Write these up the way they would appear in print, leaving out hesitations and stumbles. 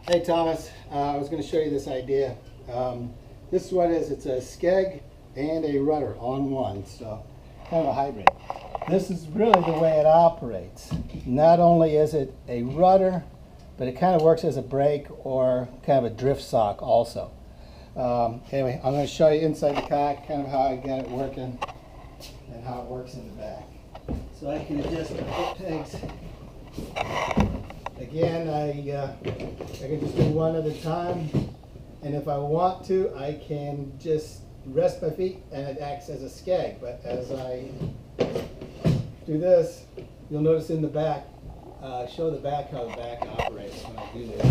Hey Thomas, I was going to show you this idea. This is what it is. It's a Skeg and a Rudder all in one, so kind of a hybrid. This is really the way it operates. Not only is it a rudder, but it kind of works as a brake or kind of a drift sock also. Anyway, I'm going to show you inside the kayak kind of how I got it working and how it works in the back. So I can adjust the foot pegs. Again, I can just do one at a time, and if I want to, I can just rest my feet and it acts as a skeg. But as I do this, you'll notice in the back, show the back how the back operates when I do this.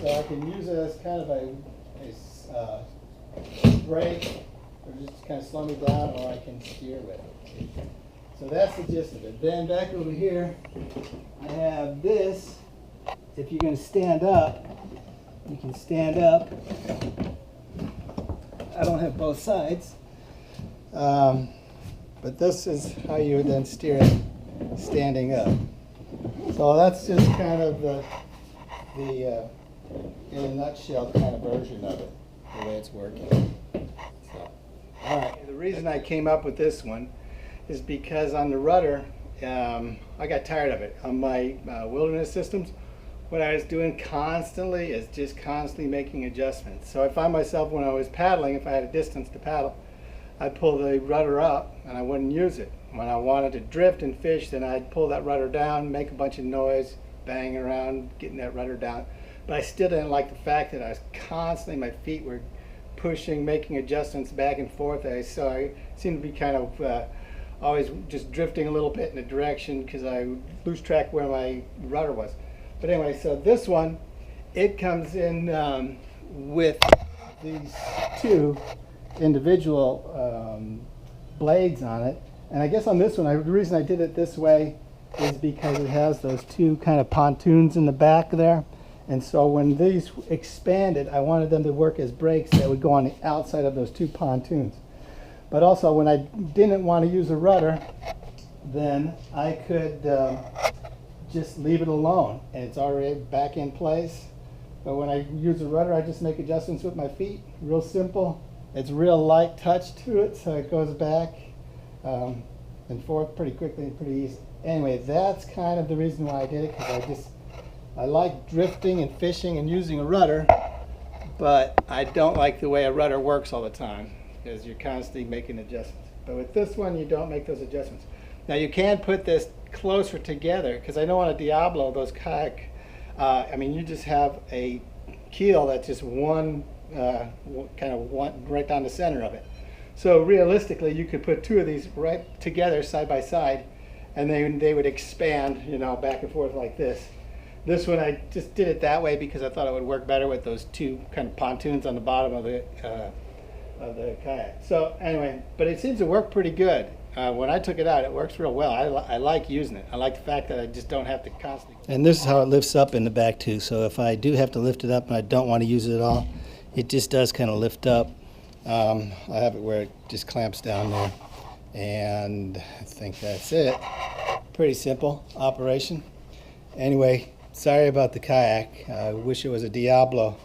So I can use it as kind of a brake, or just kind of slow me down, or I can steer with it. So that's the gist of it. Then back over here, I have this. If you're going to stand up, you can stand up. I don't have both sides. But this is how you would then steer it standing up. So that's just kind of the in a nutshell, kind of version of it, the way it's working. So, all right. The reason I came up with this one is because on the rudder, I got tired of it. On my wilderness systems, what I was doing constantly is just constantly making adjustments. So I found myself when I was paddling, if I had a distance to paddle, I'd pull the rudder up and I wouldn't use it. When I wanted to drift and fish, then I'd pull that rudder down, make a bunch of noise, bang around, getting that rudder down. But I still didn't like the fact that I was constantly, my feet were pushing, making adjustments back and forth. So I seemed to be kind of always just drifting a little bit in a direction because I lose track where my rudder was. But anyway, so this one, it comes in with these two individual blades on it. And I guess on this one, the reason I did it this way is because it has those two kind of pontoons in the back there. And so when these expanded, I wanted them to work as brakes that would go on the outside of those two pontoons. But also when I didn't want to use a rudder, then I could just leave it alone and it's already back in place. But when I use a rudder, I just make adjustments with my feet. Real simple. It's real light touch to it, so it goes back and forth pretty quickly and pretty easy. Anyway, that's kind of the reason why I did it, because I like drifting and fishing and using a rudder, but I don't like the way a rudder works all the time, because you're constantly making adjustments. But with this one, you don't make those adjustments. Now you can put this closer together, because I know on a Diablo, those kayak, I mean, you just have a keel that's just one, kind of one right down the center of it. So realistically, you could put two of these right together, side by side, and they would expand, you know, back and forth like this. This one, I just did it that way because I thought it would work better with those two kind of pontoons on the bottom of the kayak. So anyway, but it seems to work pretty good. When I took it out, it works real well. I like using it. I like the fact that I just don't have to constantly. And this is how it lifts up in the back too. So if I do have to lift it up and I don't want to use it at all, it just does kind of lift up. I have it where it just clamps down there. And I think that's it. Pretty simple operation. Anyway, sorry about the kayak. I wish it was a Diablo.